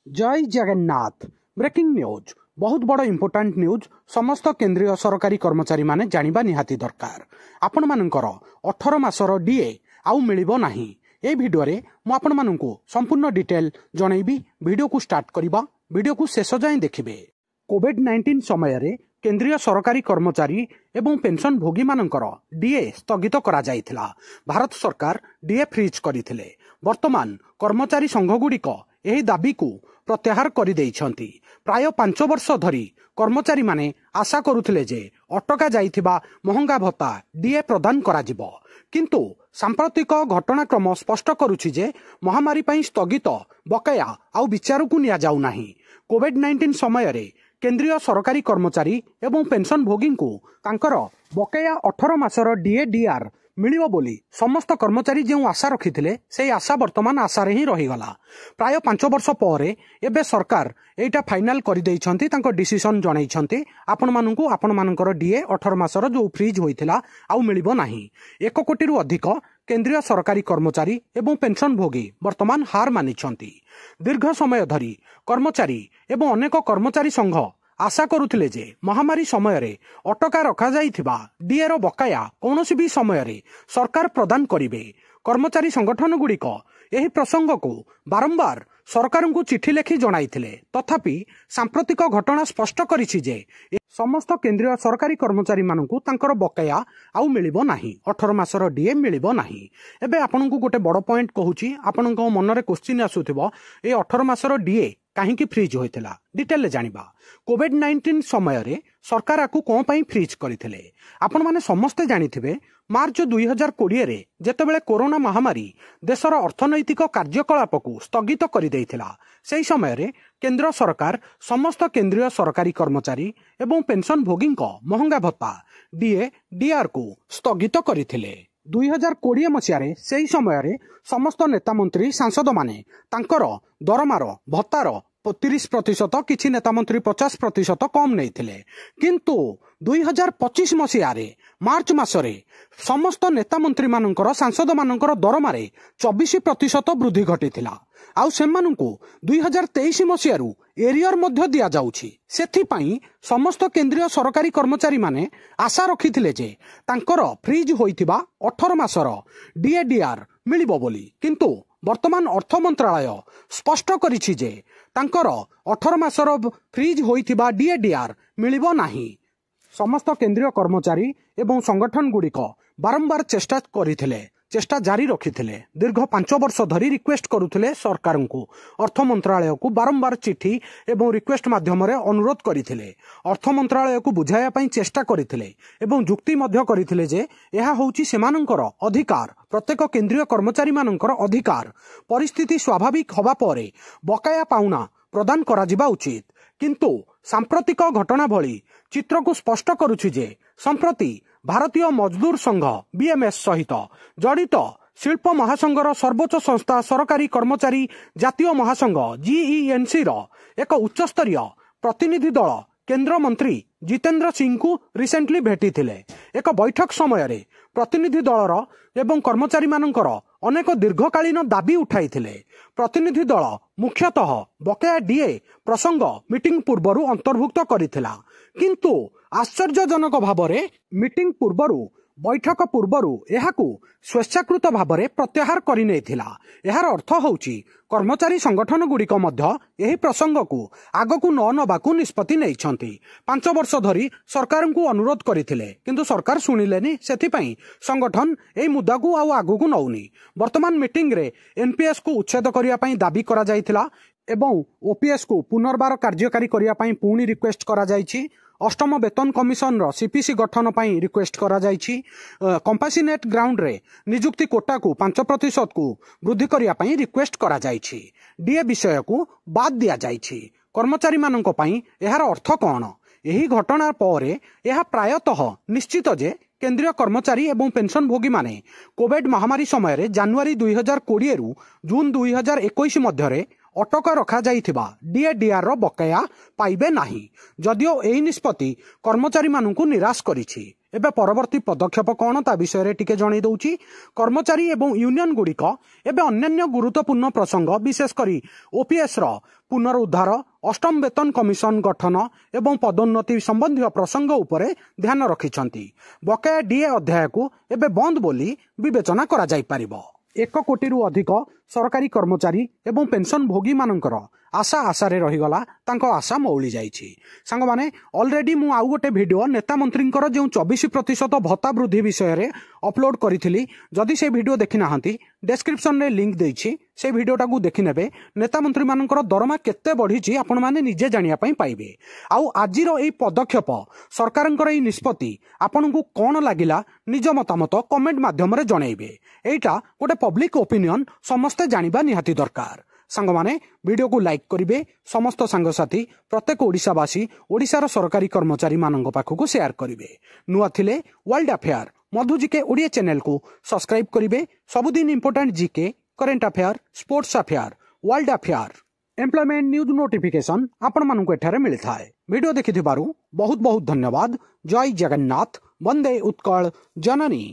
जय Jagannath. Breaking news बहुत बड़ इंपोर्टांट न्यूज समस्त केंद्रीय सरकारी कर्मचारी माने जानिबा निहाती दरकार। आपण मानकर 18 मासर डीए आउ मिलिबो नाही। ए भिडियो रे मु आपण मानकु संपूर्ण डिटेल जणैबी। वीडियो को स्टार्ट करिबा, वीडियो को शेष जाए देखिबे। कोविड-19 समय रे केंद्रीय सरकारी कर्मचारी एवं पेंशन भोगी मानकर डीए स्थगित करा जायथिला। भारत सरकार डीए फ्रीज करिथिले। वर्तमान कर्मचारी संघ गुड़िक एही दाबी को प्रत्याहार करि देइछंती। प्राय 5 वर्ष धरी कर्मचारी माने आशा करुथिले जे अटका जाइथिबा महंगा भत्ता डीए प्रदान करा जिवो, किंतु सांप्रतिक घटनाक्रम स्पष्ट करुछि जे महामारी पई स्थगित बकाया आउ विचार को निया जाउ नाही। कोविड-19 समय रे केंद्रीय सरकारी कर्मचारी एवं पेंशन भोगी को तांकर बकाया 18 मासर डीए डीआर मिलिबो बोली समस्त कर्मचारी जो आशा रखिथिले से आशा वर्तमान आशा रे ही रहीगला। प्राय 5 वर्ष पर एबे सरकार एटा फाइनल कर देइछंती, तांको डिसीजन जणाइछंती आपण मानकु आपण मानकर डीए 18 मासर जो फ्रीज होइथिला आउ मिलिबो नाही। 1 कोटी रु अधिक केंद्रीय सरकारी कर्मचारी एवं पेंशन भोगी वर्तमान हार मानिछंती। दीर्घ समय धरी कर्मचारी एवं अनेक कर्मचारी संघ आशा करुथिले जे महामारी समय रे अटका रखा जाइथिबा डीए रो बकाया कौनसी भी समय रे सरकार प्रदान करिवे। कर्मचारी संगठन गुड़िक एही प्रसंग को बारंबार सरकार को चिठी लेखि जणाइथिले, तथापि सांप्रतिक घटना स्पष्ट करिछि जे समस्त केंद्रीय सरकारी कर्मचारी मानकु तांकर बकाया आउ मिलिबो नाही, 18 मासर डीए मिलिबो नाही। एबे आपनकु गोटे बड़ पॉइंट कहूची, आपनक मन रे क्वेश्चन आसुथिबो ए 18 मासर डीए काहेकि फ्रीज होइथिला। डिटेल जानिबा। कोविड-19 समय रे सरकार आकु कोन पई फ्रीज करिथिले आपण माने समस्ते जानिथिबे। मार्च 2020 रे जेतेबेले कोरोना महामारी देशर अर्थनैतिक कार्यकलाप को स्थगित करि देइथिला, सेही समय रे केंद्र सरकार समस्त केंद्रीय सरकारी कर्मचारी एवं पेंशन भोगींक महंगा भत्ता डीए डीआर को स्थगित करिथिले। 2020 मसियारे सेही समय रे समस्त नेता मंत्री सांसद माने तांकर दरमार भत्तार 30% किछि नेता मंत्री 50% कम नैथिले, किंतु 2025 मसियारे मार्च मासरे समस्त नेता मंत्री मानकर सांसद मानकर दरमारे 24% वृद्धि घटिथिला। आउ सेमानंकु 2023 मसियारु एरियर मध्य दिया जाउछि। सेथि पई समस्त केंद्रीय सरकारी कर्मचारी माने आशा रखिथिले जे तांकर फ्रीज होइथिबा 18 मासर डीएडीआर मिलिबो बोली, किंतु वर्तमान अर्थ मंत्रालय स्पष्ट करिछि जे तांकर 18 मासर फ्रीज होइथिबा डीएडीआर मिलिबो नाही। समस्त केंद्रीय कर्मचारी एवं संगठन गुड़िक बारंबार चेष्टा जारी रखिथिले। दीर्घ 5 वर्ष धरी रिक्वेस्ट करुथिले सरकार को, अर्थ मंत्रालय को बारंबार चिठी एवं रिक्वेस्ट माध्यम रे अनुरोध करिथिले। अर्थ मंत्रालय को बुझाया पई चेष्टा करिथिले एवं जुक्ति मध्य करिथिले जे एहा होउची सेमानंकर अधिकार, प्रत्येक केंद्रीय कर्मचारी मानंकर अधिकार। परिस्थिति स्वाभाविक हवा परे बकाया पाउना प्रदान करा जिबा उचित, किंतु सांप्रतिक घटना भली चित्र को स्पष्ट करुछि जे संप्रति भारतीय मजदूर संघ बीएमएस सहित जड़ित शिल्प महासंघर सर्वोच्च संस्था सरकारी कर्मचारी जातीय महासंघ जीईएनसी रो एक उच्चस्तरीय प्रतिनिधि दल केंद्र मंत्री जितेंद्र सिंह को रिसेंटली भेटी थिले। एक बैठक समय रे प्रतिनिधि दलर एवं कर्मचारी मानकर अनेक दीर्घकालीन दाबी उठाइथिले। प्रतिनिधि दल मुख्यतः बकाया डीए प्रसंग मीटिंग पूर्वरु अंतर्भुक्त करिथिला, किंतु आश्चर्यजनक भावरे मीटिंग पूर्वरु बैठक पूर्वरु एहाकु स्वेच्छाकृत भावरे प्रत्याहार करि नेथिला। एहार अर्थ होउची कर्मचारी संगठन गुड़िक मध्य एही प्रसंग को आगकु न नबाकु निष्पत्ति नैछंती। 5 वर्ष धरी सरकार को अनुरोध करिथिले, किंतु सरकार सुनिलेनी। सेथि पई संगठन एही मुद्दा को आगकु नौनी। वर्तमान मीटिंग रे एनपीएस को उच्छेद करिया पई दाबी करा जायथिला एवं ओपीएस को पुनर्बार कार्यकारी करिया पई पुणी रिक्वेस्ट करा जायछि। अष्टम वेतन कमिशन रो सीपीसी गठन पई रिक्वेस्ट करा जायछि। कंपासिनेट ग्राउंड रे नियुक्ति कोटा को 5% को वृद्धि करिया पई रिक्वेस्ट करा जायछि। डीए विषय को बाद दिया जायछि। कर्मचारी मानक पई एहार अर्थ कोन? एही घटना परे एहा प्रायतः निश्चित जे केंद्रीय कर्मचारी एवं पेंशन भोगी माने कोविड महामारी समय रे जनवरी 2020 रु जून 2021 मध्य ଅଟକ ରଖାଯାଇଥିବା DADR ର ବକେୟା ପାଇବେ ନାହିଁ। ଯଦିଓ ଏହି ନିଷ୍ପତ୍ତି କର୍ମଚାରୀମାନଙ୍କୁ ନିରାଶ କରିଛି। ଏବେ ପରବର୍ତ୍ତୀ ପଦକ୍ଷେପ କ'ଣ ତା ବିଷୟରେ ଟିକେ ଜଣାଇ ଦଉଛି। କର୍ମଚାରୀ ଏବଂ ୟୁନିୟନ ଗୁଡ଼ିକ ଏବେ ଅନ୍ୟାନ୍ୟ ଗୁରୁତ୍ୱପୂର୍ଣ୍ଣ ପ୍ରସଙ୍ଗ ବିଶେଷ କରି OPS ର ପୁନରୁଦ୍ଧାର, ଅଷ୍ଟମ ବେତନ କମିଶନ ଗଠନ ଏବଂ ପଦୋନ୍ନତି ସମ୍ବନ୍ଧୀୟ ପ୍ରସଙ୍ଗ ଉପରେ ଧ୍ୟାନ ରଖିଛନ୍ତି। ବକେୟା DA ଅଧ୍ୟାୟକୁ ଏବେ ବନ୍ଦ ବୋଲି ବିବେଚନା କରାଯାଇପାରିବ। 1 କୋଟିରୁ ଅଧିକ ସରକାରୀ କର୍ମଚାରୀ ଏବଂ ପେନସନ ଭୋଗୀମାନଙ୍କର ଆଶାରେ ରହିଗଲା ତାଙ୍କ ଆଶା ମଉଳି ଯାଇଛି। ସାଙ୍ଗମାନେ ଅଲରେଡି ମୁଁ ଆଉ ଗୋଟେ ଭିଡ଼ିଓ ନେତା ମନ୍ତ୍ରୀଙ୍କର ଯେଉଁ 24% ଭତ୍ତା ବୃଦ୍ଧି ବିଷୟରେ ଅପଲୋଡ କରିଥିଲି। ଯଦି ସେ ଭିଡ଼ିଓ ଦେଖି ନାହାନ୍ତି ଡେସ୍କ୍ରିପ୍ସନରେ ଲିଙ୍କ ଦେଇଛି, ସେ ଭିଡ଼ିଓଟାକୁ ଦେଖିନେବେ। ନେତା ମନ୍ତ୍ରୀମାନଙ୍କର ଦରମା କେତେ ବଢ଼ିଛି ଆପଣମାନେ ନିଜେ ଜାଣିବା ପାଇଁ ପାଇବେ। ଆଉ ଆଜିର ଏହି ପଦକ୍ଷେପ ସରକାରଙ୍କର ଏହି ନିଷ୍ପତ୍ତି ଆପଣଙ୍କୁ କ'ଣ ଲାଗିଲା ନିଜ ମତାମତ କମେଣ୍ଟ ମାଧ୍ୟମରେ ଜଣାଇବେ। ଏଇଟା ଗୋଟେ ପବ୍ଲିକ ଓପିନିଅନ, ସମସ୍ତେ ଜାଣିବା ନିହାତି ଦରକାର। ସାଙ୍ଗମାନେ ଭିଡ଼ିଓକୁ ଲାଇକ୍ କରିବେ, ସମସ୍ତ ସାଙ୍ଗସାଥୀ ପ୍ରତ୍ୟେକ ଓଡ଼ିଶାବାସୀ ଓଡ଼ିଶାର ସରକାରୀ କର୍ମଚାରୀ ମାନଙ୍କ ପାଖକୁ ସେୟାର କରିବେ। ନୂଆ ଥିଲେ ୱାର୍ଲଡ ଆଫେୟାର ମଧୁ ଜିକେ ଓଡ଼ିଆ ଚ୍ୟାନେଲକୁ ସବସ୍କ୍ରାଇବ କରିବେ। ସବୁଦିନ important GK, current affair, sports affair, world affair, employment news notification ଆପଣମାନଙ୍କୁ ଏଠାରେ ମିଳିଥାଏ। ଭିଡ଼ିଓ ଦେଖିଥିବାରୁ ବହୁତ ବହୁତ ଧନ୍ୟବାଦ। ଜୟ ଜଗନ୍ନାଥ, ବନ୍ଦେ ଉତ୍କଳ ଜନନୀ।